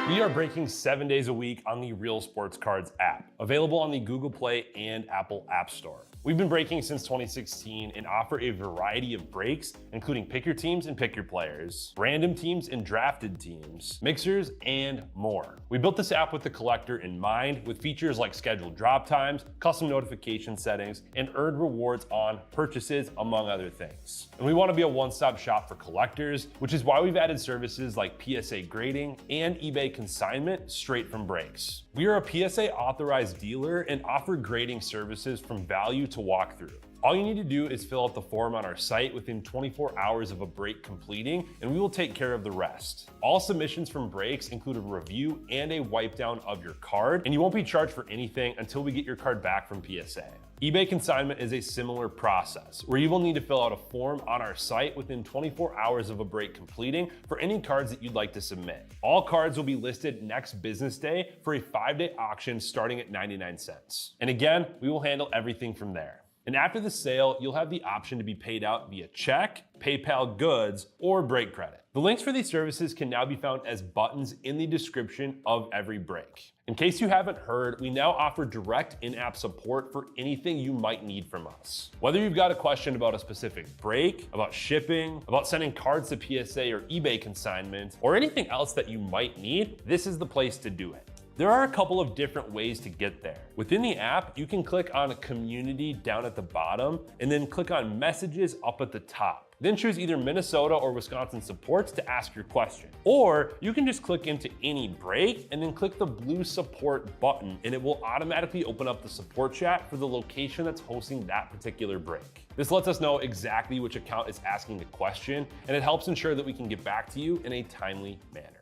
We are breaking 7 days a week on the Real Sports Cards app, available on the Google Play and Apple App Store. We've been breaking since 2016 and offer a variety of breaks, including pick your teams and pick your players, random teams and drafted teams, mixers, and more. We built this app with the collector in mind, with features like scheduled drop times, custom notification settings, and earned rewards on purchases, among other things. And we want to be a one-stop shop for collectors, which is why we've added services like PSA grading and eBay consignment straight from breaks. We are a PSA authorized dealer and offer grading services from value to walkthrough. All you need to do is fill out the form on our site within 24 hours of a break completing, and we will take care of the rest. All submissions from breaks include a review and a wipe down of your card, and you won't be charged for anything until we get your card back from PSA. eBay consignment is a similar process, where you will need to fill out a form on our site within 24 hours of a break completing for any cards that you'd like to submit. All cards will be listed next business day for a 5-day auction starting at 99 cents. And again, we will handle everything from there. And after the sale, you'll have the option to be paid out via check, PayPal goods, or break credit. The links for these services can now be found as buttons in the description of every break. In case you haven't heard, we now offer direct in-app support for anything you might need from us. Whether you've got a question about a specific break, about shipping, about sending cards to PSA or eBay consignment, or anything else that you might need, this is the place to do it. There are a couple of different ways to get there. Within the app, you can click on Community down at the bottom and then click on Messages up at the top. Then choose either Minnesota or Wisconsin supports to ask your question. Or you can just click into any break and then click the blue support button, and it will automatically open up the support chat for the location that's hosting that particular break. This lets us know exactly which account is asking the question, and it helps ensure that we can get back to you in a timely manner.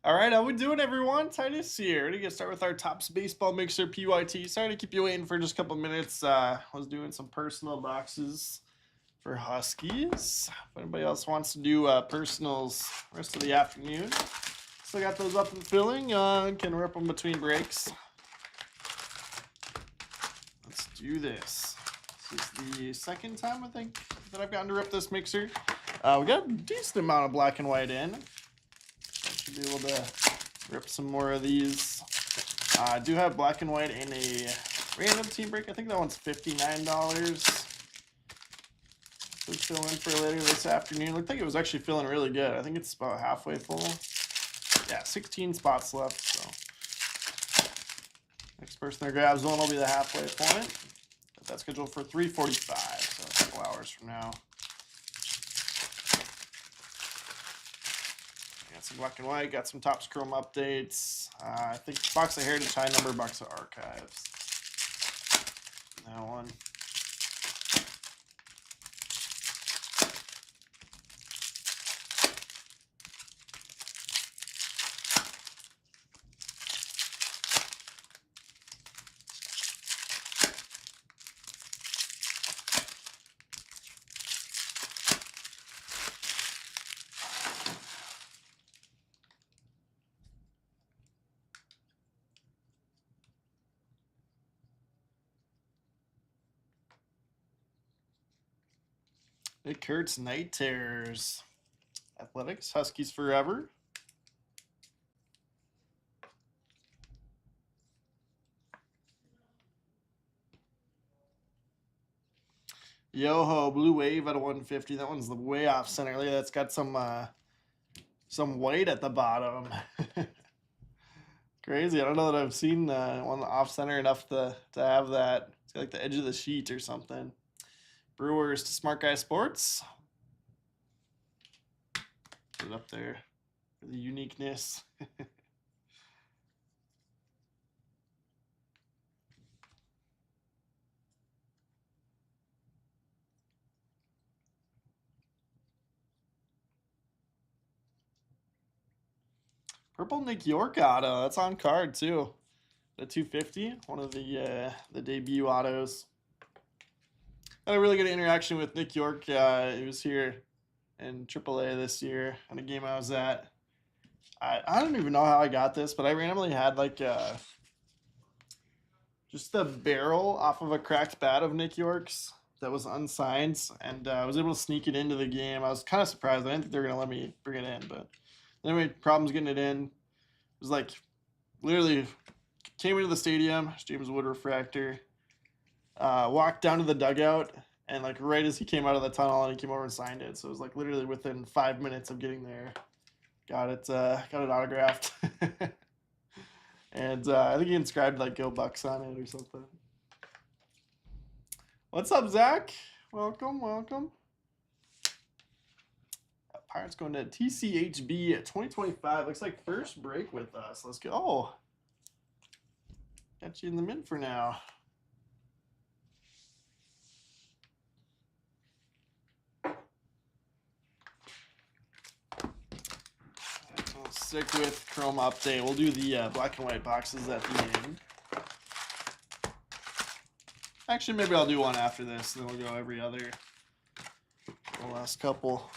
All right, how we doing, everyone? Titus here. Ready to get started with our Topps Baseball Mixer PYT. Sorry to keep you waiting for just a couple minutes. Was doing some personal boxes for Huskies. If anybody else wants to do personals rest of the afternoon, still got those up and filling. Can rip them between breaks. Let's do this. This is the second time, I think, that I've gotten to rip this mixer. We got a decent amount of black and white in. Be able to rip some more of these. I do have black and white in a random team break. I think that one's $59. So fill in for later this afternoon. Looked like it was actually feeling really good. I think it's about halfway full. Yeah, 16 spots left. So next person that grabs one will be the halfway point. Got that scheduled for 3:45, so a couple hours from now. Some black and white, got some Topps Chrome updates. I think box of Heritage High Number, box of Archives. That one. Nick Kurtz, Night Terrors. Athletics, Huskies forever. Yoho, Blue Wave at a 150. That one's the way off center. Look, that's got some white at the bottom. Crazy. I don't know that I've seen one off center enough to have that. It's got like the edge of the sheet or something. Brewers to Smart Guy Sports. Put it up there for the uniqueness. Purple Nick York auto. That's on card too. The 250, one of the debut autos. Had a really good interaction with Nick York. He was here in AAA this year in a game I was at. I don't even know how I got this, but I randomly had like just the barrel off of a cracked bat of Nick York's that was unsigned, and I was able to sneak it into the game. I was kind of surprised. I didn't think they were going to let me bring it in, but anyway, problems getting it in. It was like literally came into the stadium, James Wood refractor, walked down to the dugout, and like right as he came out of the tunnel, and he came over and signed it. So it was like literally within 5 minutes of getting there, got it autographed. And I think he inscribed like "Go Bucks" on it or something. What's up, Zach? Welcome, welcome. Pirates going to TCHB 2025. Looks like first break with us. Let's go. Oh, got you in the mint for now. We'll stick with Chrome Update. We'll do the black and white boxes at the end. Actually, maybe I'll do one after this, then we'll go every other. The last couple.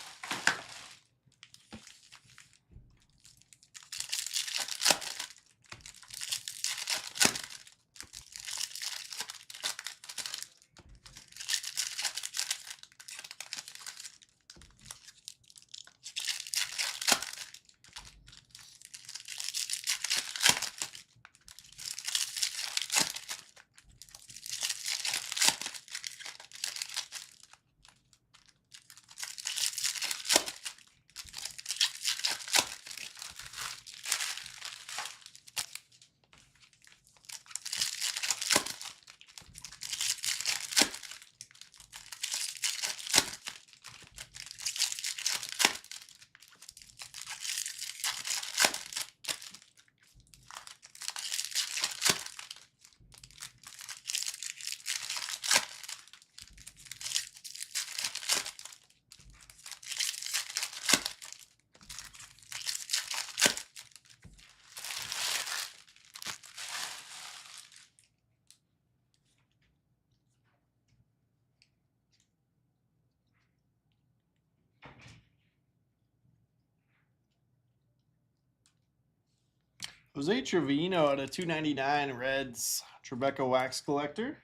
Jose Trevino at a 299 Reds Tribeca Wax Collector.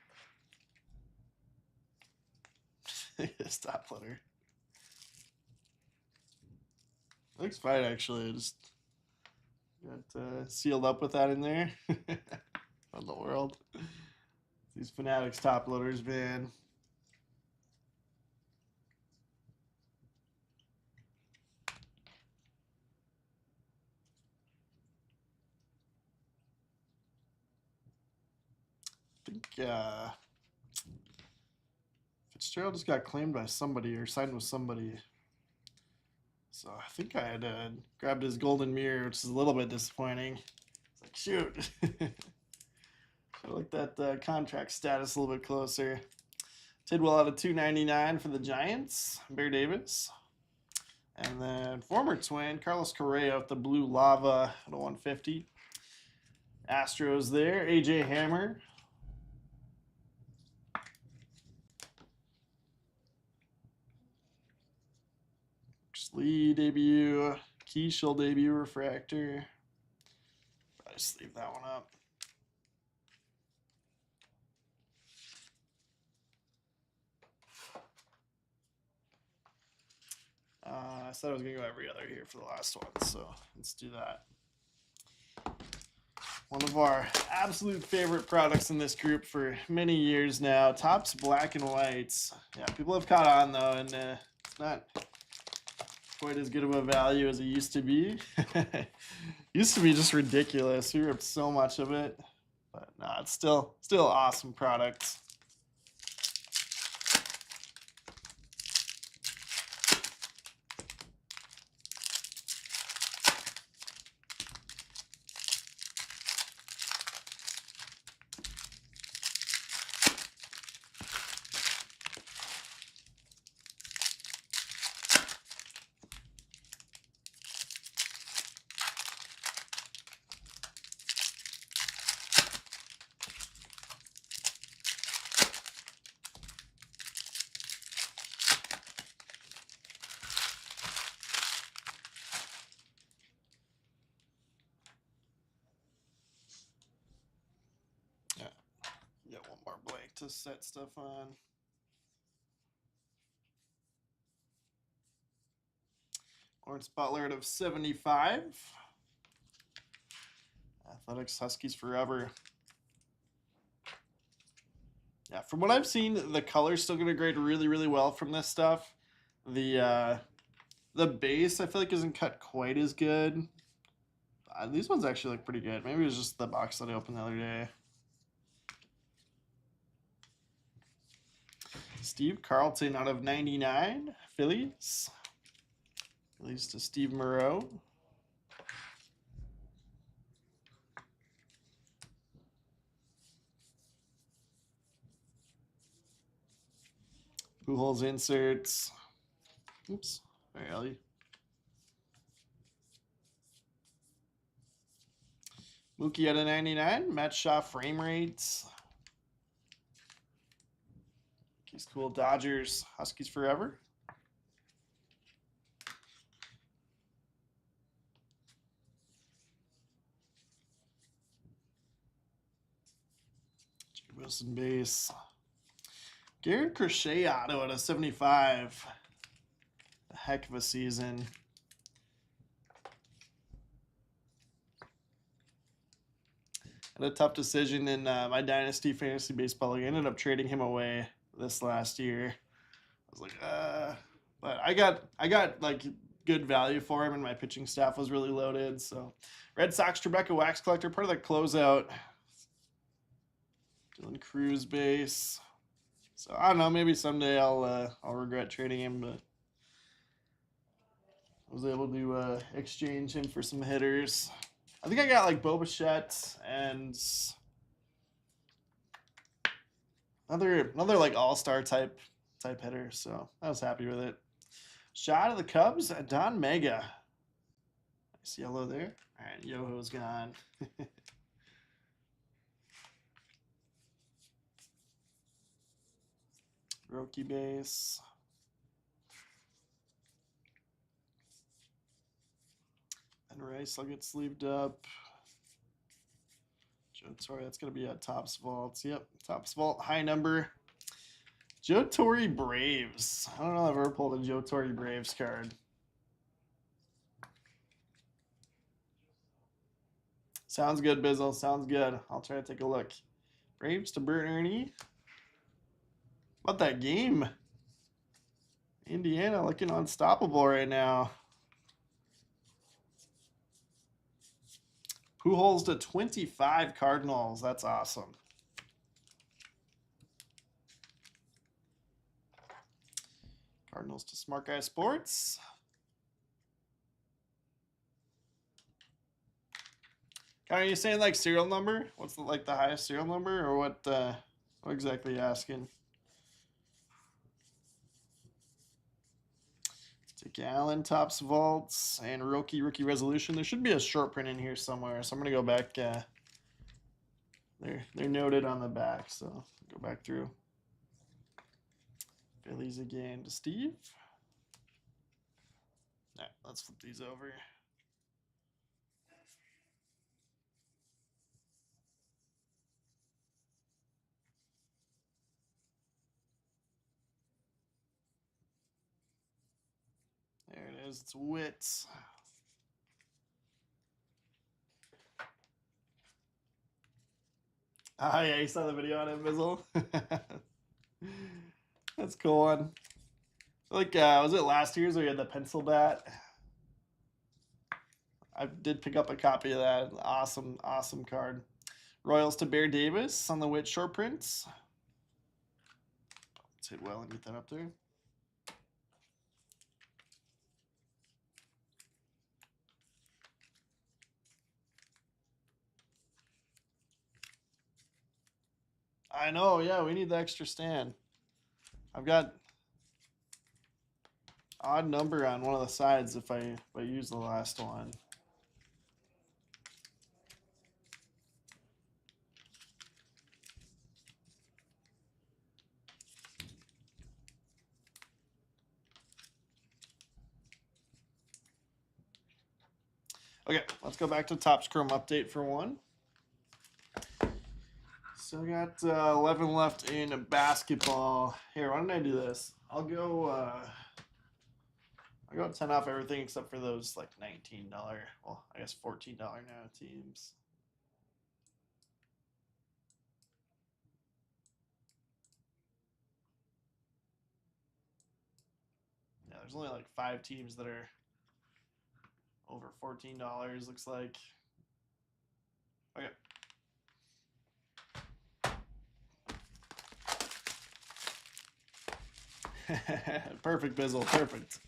Stop letter. Looks fine actually. I just got sealed up with that in there. On the world. These Fanatics top loaders, man. I think Fitzgerald just got claimed by somebody or signed with somebody. So I think I had grabbed his golden mirror, which is a little bit disappointing. It's like, shoot. So like that contract status a little bit closer. Tidwell out of 299 for the Giants, Bear Davis. And then former Twin, Carlos Correa with the blue lava at a 150. Astros there, AJ Hammer. Lee debut, Keishel debut refractor. Probably just leave that one up. I said I was gonna go every other here for the last one, so let's do that. One of our absolute favorite products in this group for many years now, Topps Black and Whites. Yeah, people have caught on though, and it's not quite as good of a value as it used to be. Used to be just ridiculous. We ripped so much of it, but no, it's still awesome product. to set stuff on. Lawrence Butler out of 75. Athletics Huskies forever. Yeah, from what I've seen, the color's still gonna grade really, really well from this stuff. The base I feel like isn't cut quite as good. These ones actually look pretty good. Maybe it was just the box that I opened the other day. Steve Carlton out of 99. Phillies. Phillies to Steve Moreau. Pujols inserts. Oops. Sorry, Ellie. Mookie out of 99. Matt Shaw frame rates. He's cool. Dodgers. Huskies forever. Jay Wilson base. Garrett Crochet auto out of 75. A heck of a season. Had a tough decision in my Dynasty Fantasy Baseball League. I ended up trading him away this last year. I was like, but I got like good value for him, and my pitching staff was really loaded. So, Red Sox Tribeca Wax Collector, part of the closeout. Dylan Cruz base. So I don't know. Maybe someday I'll regret trading him, but I was able to exchange him for some hitters. I think I got like Bo Bichette and another like all-star type hitter, so I was happy with it. Shot of the Cubs, Don Mega. Nice yellow there. All right, Yoho's gone. Roki base. And Rice will get sleeved up. Joe Torre, that's going to be at Topps Vault. Yep, Topps Vault, high number. Joe Torre Braves. I don't know if I've ever pulled a Joe Torre Braves card. Sounds good, Bizzle. Sounds good. I'll try to take a look. Braves to Bert Ernie. How about that game? Indiana looking unstoppable right now. Pujols to 25 Cardinals. That's awesome. Cardinals to Smart Guy Sports. Are you saying like serial number? What's the highest serial number, or what exactly are you asking? Take Allen, Topps Vaults, and Rookie Resolution. There should be a short print in here somewhere, so I'm gonna go back. They're noted on the back, so go back through. Phillies again to Steve. All right, let's flip these over. There it is. It's Wits. Ah, yeah, you saw the video on it, Bizzle. That's a cool one. Like, was it last year's where you had the pencil bat? I did pick up a copy of that. Awesome, awesome card. Royals to Bear Davis on the Witt short prints. Let's hit well and get that up there. I know, yeah, we need the extra stand. I've got odd number on one of the sides if I use the last one. Okay, let's go back to Topps Chrome update for one. Still got 11 left in basketball. Here, why don't I do this? I'll go 10 off everything except for those like $19, well, I guess $14 now teams. Yeah, there's only like 5 teams that are over $14, looks like. Okay. Perfect, Bizzle. Perfect.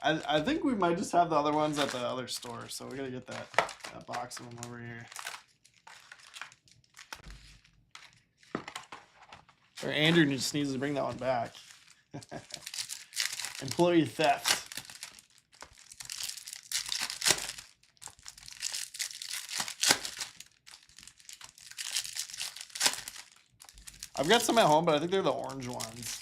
I think we might just have the other ones at the other store, so we gotta get that box of them over here. Or Andrew just needs to bring that one back. Employee theft. I've got some at home, but I think they're the orange ones.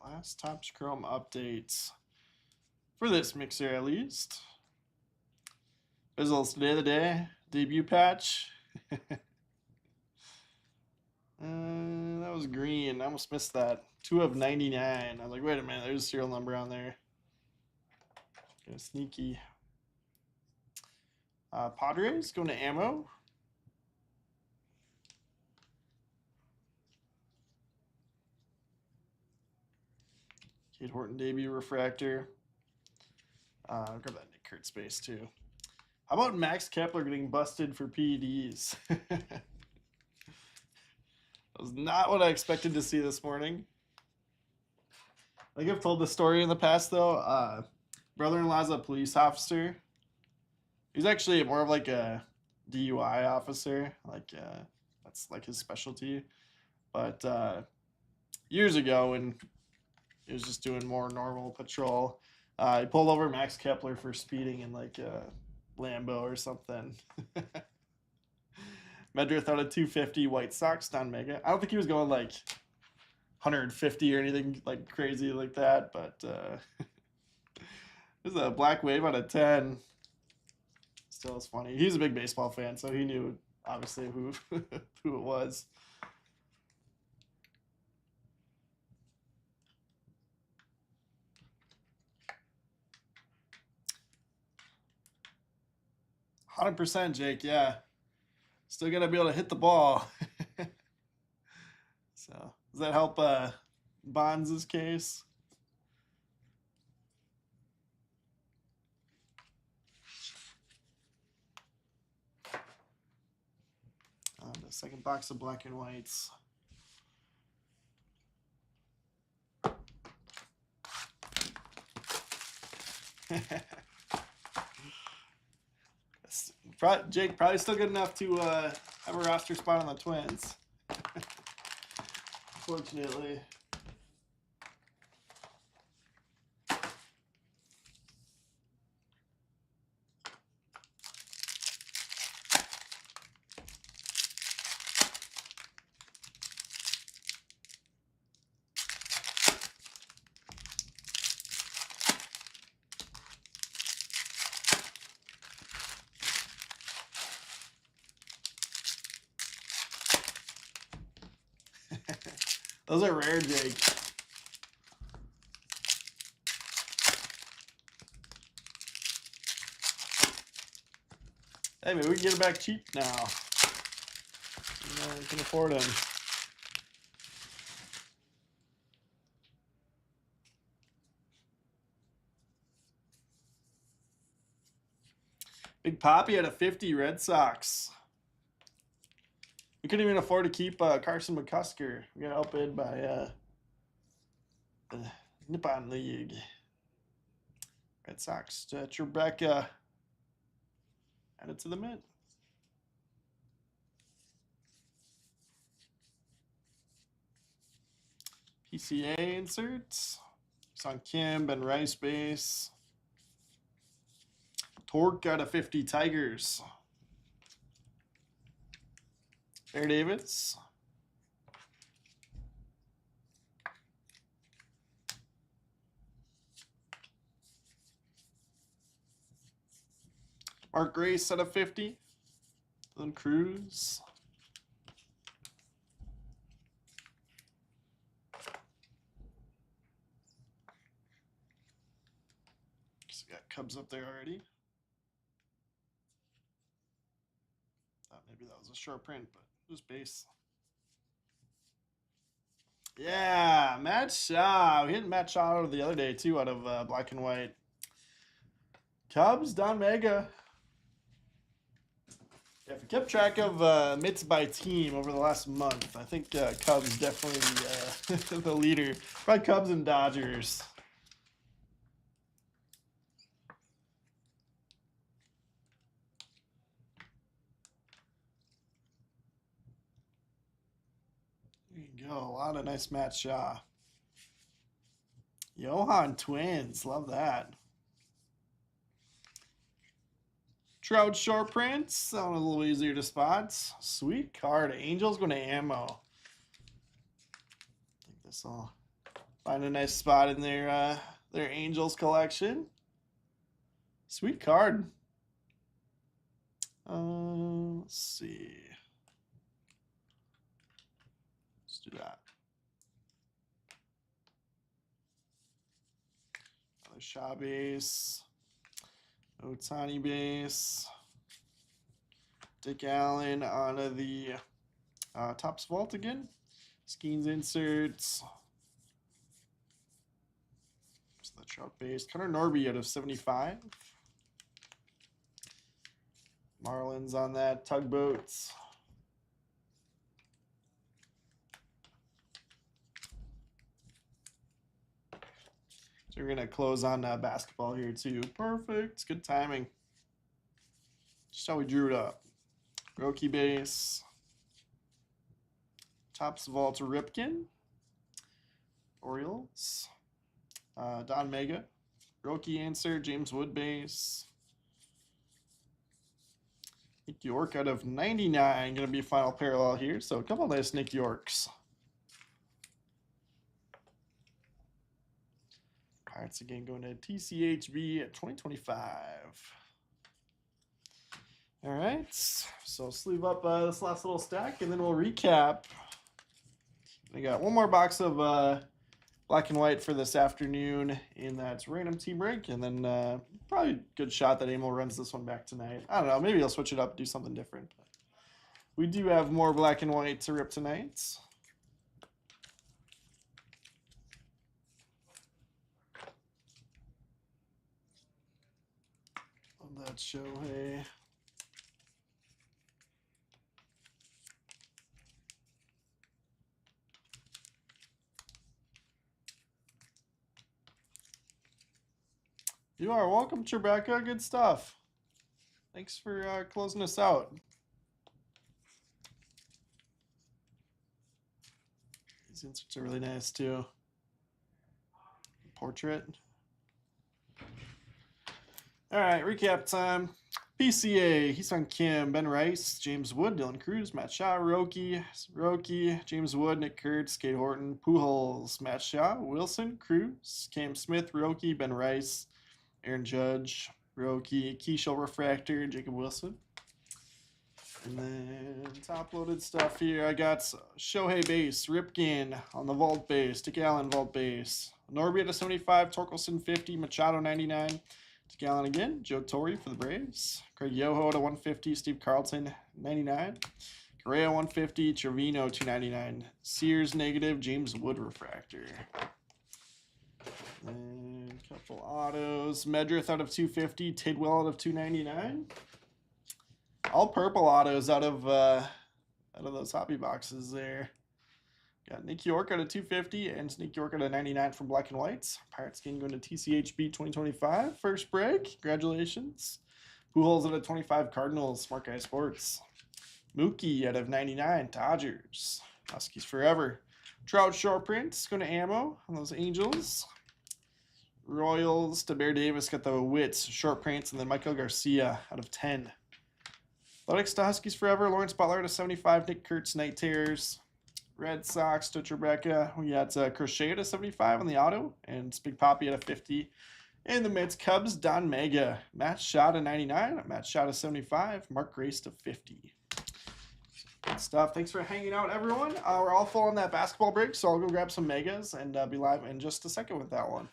Last Topps Chrome updates for this mixer, at least. Bizzles, today of the day, debut patch. That was green. I almost missed that. 2 of 99. I was like, wait a minute, there's a serial number on there. Kind of sneaky. Padres going to ammo. Kate Horton debut refractor. I'll grab that Nick Kurt space too. How about Max Kepler getting busted for PEDs? That was not what I expected to see this morning. Like I've told the story in the past though. Brother-in-law's a police officer. He's actually more of like a DUI officer. Like that's like his specialty. But years ago when he was just doing more normal patrol, he pulled over Max Kepler for speeding in like a Lambo or something. Medrith out of 250, White Sox, non mega. I don't think he was going like 150 or anything like crazy like that, but this is a black wave out of 10. Still is funny. He's a big baseball fan, so he knew obviously who who it was. %, Jake. Yeah, still gotta be able to hit the ball. So does that help Bonds' case? The second box of black and whites. Jake, probably still good enough to have a roster spot on the Twins. Fortunately. Those are rare, Jake. Hey, maybe we can get it back cheap now. You know, we can afford them. Big Poppy out of 50, Red Sox. We couldn't even afford to keep Carson McCusker. We got outbid by the Nippon League. Red Sox. Trebek added to the mint. PCA inserts. Son Kim, Ben Rice base. Torque out of 50, Tigers. Bear Davis. Mark Grace out of 50. Dylan Cruz. So got Cubs up there already. Thought maybe that was a short print, but just base. Yeah, Matt Shaw. We hit Matt Shaw out of the other day too, out of black and white. Cubs, Don Mega. Yeah, if we kept track of mitts by team over the last month, I think Cubs definitely the leader. Probably Cubs and Dodgers. There you go. A lot of nice Matt Shaw. Johan Twins. Love that. Trout short prints. Sound a little easier to spot. Sweet card. Angels going to ammo. I think this will find a nice spot in their Angels collection. Sweet card. Let's see. Let's do that. Another Shaw base. Otani base. Dick Allen onto the Topps Vault again. Skeens inserts. It's the Trout base. Connor Norby out of 75. Marlins on that. Tugboats. So we're going to close on basketball here too. Perfect. Good timing. Just how we drew it up. Roki base. Topps Vault Ripken. Orioles. Don Mega. Roki answer. James Wood base. Nick York out of 99. Going to be final parallel here. So a couple nice Nick Yorks. Pirates again going to TCHB at 2025. All right, so sleeve up this last little stack, and then we'll recap. We got one more box of black and white for this afternoon, and that's random team break, and then probably a good shot that Emil runs this one back tonight. I don't know, maybe he'll switch it up, do something different. But we do have more black and white to rip tonight. That Shohei. You are welcome, Trebek. Good stuff. Thanks for closing us out. These inserts are really nice too. Portrait. All right, recap time. PCA, Heesung Kim, Ben Rice, James Wood, Dylan Cruz, Matt Shaw, Roki, James Wood, Nick Kurtz, Kate Horton, Pujols, Matt Shaw, Wilson, Cruz, Cam Smith, Roki, Ben Rice, Aaron Judge, Roki, Keishel Refractor, Jacob Wilson. And then top-loaded stuff here. I got Shohei base, Ripken on the vault base, Dick Allen vault base, Norby at 75, Torkelson 50, Machado 99. Gallon again, Joe Torre for the Braves. Craig Yoho to 150, Steve Carlton 99. Correa 150, Trevino 299. Sears negative, James Wood refractor. And a couple autos. Medrith out of 250, Tidwell out of 299. All purple autos out of those hobby boxes there. Got Nick York out of 250 and Nick York out of 99 from Black and Whites. Pirates game going to TCHB 2025. First break. Congratulations. Pujols out of 25 Cardinals. Smart Guy Sports. Mookie out of 99 Dodgers. Huskies forever. Trout short prints going to Ammo on those Angels. Royals to Bear Davis got the Wits short prints, and then Michael Garcia out of 10. Athletics to Huskies forever. Lawrence Butler to 75. Nick Kurtz Night Terrors. Red Sox to Trebek. We got Crochet to 75 on the auto, and Big Poppy at a 50. And the Mets Cubs, Don Mega. Matt Shaw to 99. Matt Shaw to 75. Mark Grace to 50. Good stuff. Thanks for hanging out, everyone. We're all full on that basketball break, so I'll go grab some megas and be live in just a second with that one.